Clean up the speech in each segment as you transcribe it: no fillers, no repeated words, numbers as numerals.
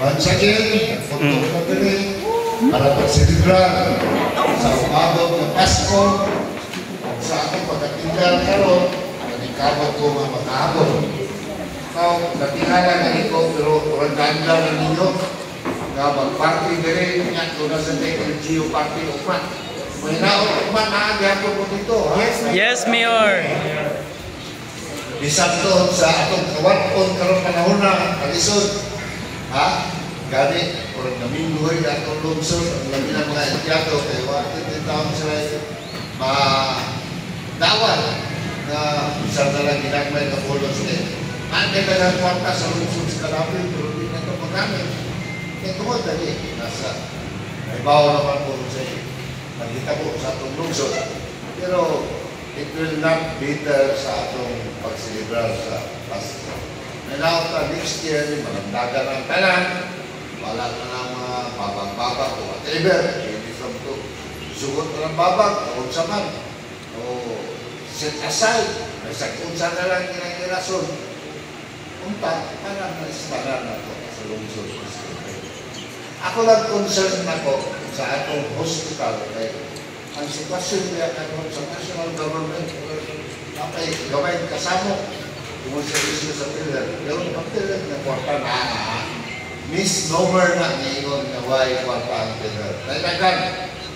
once again, nagpunto ko na dali para pagsilibran sa umabot ng Pasko sa akong pagkatinggal karon, nanikabot ko mga makahabot. Ikaw, natingala na ito, pero kurang ganda na ninyo nga mag-party dali, nga doon na sa Geo Party Upan. May naon Upan, naagapon mo dito, ha? Yes, Mayor. Bisag doon sa atong kawaton karon panahon na kalisod, ha? Gani, kurang naminggoy na atong lungsod, ang labi ng mga entyato, kaya wakit din taon sila ma-dawal na isang nalang ginagmay na polos din. Ante na lang kwarta sa lungsod sa kalapin, pero hindi na ito magamit. Kaya tungod dali, nasa ibaw naman po sa nakita po sa atong lungsod. Pero it will not bitter sa atong pagsilibrar sa Pasko. Now, next year, malamdagan ang tanan, wala na ng mga babag-babag o whatever. Hindi from to sugot na ng babag, o sa man. O set aside, may sakunsa na lang kinakirason. Punta, parang naistaran na ito sa lungsod. Ako lang concern ako sa atong hospital. Ang sitwasyon niya karon sa national government, kapay gawin kasamo kung sa issue sa pillar. Pero ang pillar na kwarta na misnomer na ngayon na why kwarta ang pillar. Talagang,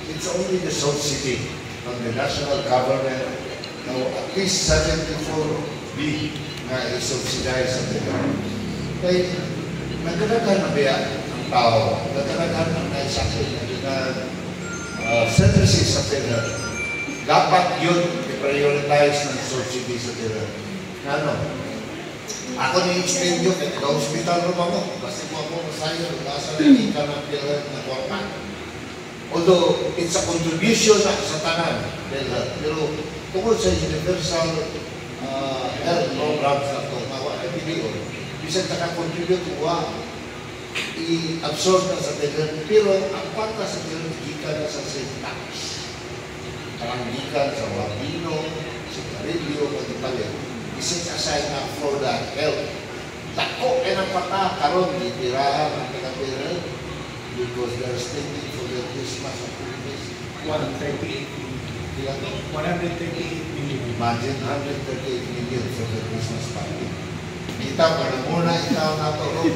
it's only the subsidy from the national government. Now, at least 74B na i-subsidize sa pillar. Kaya, nagkanagan na biya ang tao, nagkanagan na naisakit na services sa pillar. Dapat yun i-prioritize ng subsidy sa pillar. Ano? Ako ni-explain yun, ka-hospital naman mo. Kasi mo ako masayo, nasa rin ka ng pillar na kwarta. Although, it's a contribution sa tanan. Pero, tungkol sa universal health programs na ito, nawa ay biliyon, bisa naka-contribute i-absorb na sa pillar. Pero, ang kwarta sa pillar, gikan na sa sales tax. Parang gikan sa wabino, sa karilyo, o di palit. Isit aside na for the health. Dako ay ng pata, karon itirahan ang pinapira because they are spending for the Christmas activities. 138 million. Imagine 138 million for the Christmas party. Kita pa na muna ikaw na ito.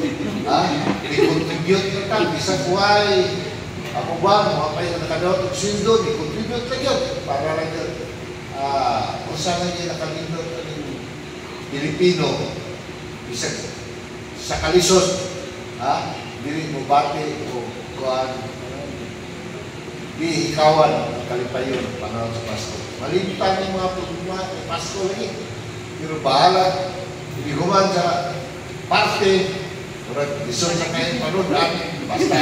I-contribute kita. Bisa kuhay. Ako ba, mga kayo nakadaot at sindo, i-contribute lang yun. Para lang yun. Kung saan nga nakalindot Pilipino, bisa sa kalisod, dili mo bati o kuhan, di ikawan, kalipayon, panahon sa Pasko. Malimtan ng mga problema, Pasko lagi. Pero bahala, hindi guman sa parte, lisod sa kain panunan, basta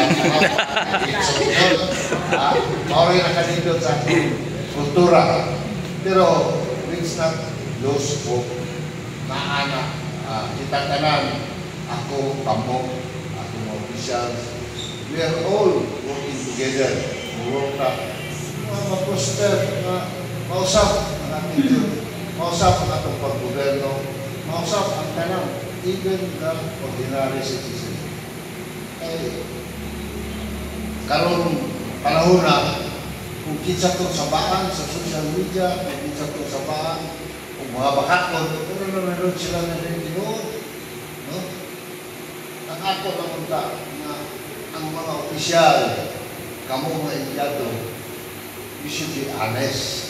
mauwi na kanindot sa kultura. Pero, let's not lose hope. Naanak, kita tanan, ako, kamo, ako mga officials, we are all working together. We work na, ma-poster, mausap ang ating mausap ang atong pag-goberno, mausap ang tanan, even the ordinary citizen. Eh, karon panahon na, kung kinsa itong sabaan sa social media, kung kinsa itong sabaan, kung mga bakakon, pero naman sila na rin ginoon. No? Ang ako namunta na ang mga opisyal, kamo mga empleyado, we should be honest.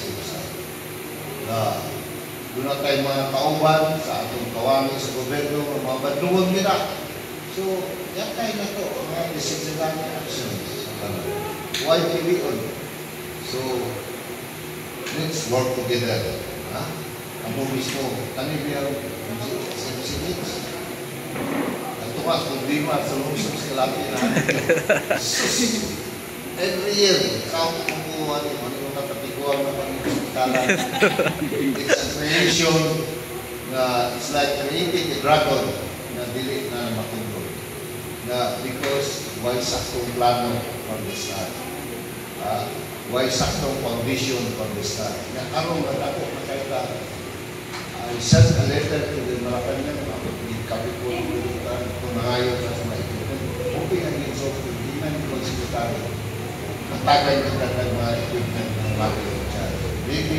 Doon na tayo mga kauban sa atong kawami sa gobyerno, mga badlungon nila. So, yan tayo na ito, mga disciplinary actions. Why pilion? So, let's work together. Ako mismo, kami mayroong sensitive. Ang tukas, problema sa lungsod sa kalapin na. So, every year, ikaw kumuha niyo, ano yung katapikuan na pang-hospitalan. It's a creation na it's like creating a dragon na dili na makontrol. Na because why saktong plano from the start. Why saktong foundation from the start. Na karong na ako nakita, I sent a letter to the Malacanang, kapit po kung nangayon sa mga equipment. Okay, tagay ng mga equipment ng market dyan. Maybe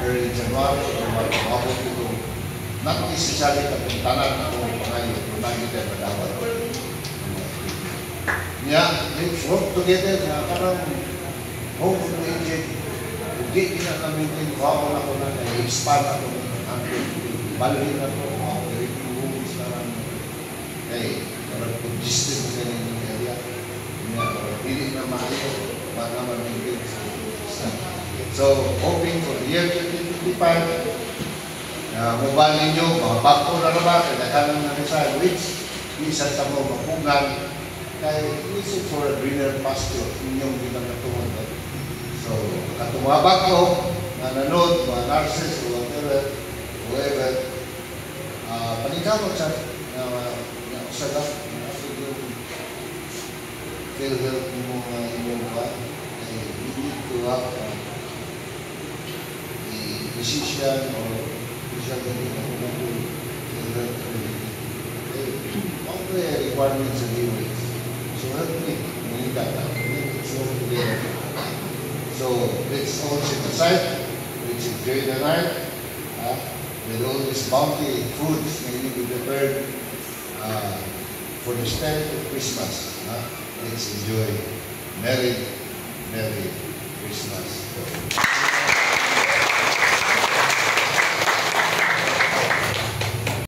early January or mabot ito. Not necessarily kapuntanan o pangayon kung nakita na dapat. Let's work together na parang home project. Hindi na kami tinawag ako na na-expand ako ang balhin na ito. Reviews na lang. Kaya parang congested na yung area. Hindi na maayo. Baka mamigil. So, hoping for the year 2025, mobile ninyo, mga bako na naman, kailangan na rin which isa sa mga mapungan, kaya isip for a greener pasture, inyong ginagatungan. So, katumabak ko, na nanood, mga nurses, or whoever, panikamot siya, na usagat, feel help mo inyong ba, you need to have the decision or all the requirements and giveaways. So help me need that now. So let's all sit aside, let's enjoy the night with all these bounty foods may be prepared for the spirit of Christmas. Let's enjoy Merry Christmas.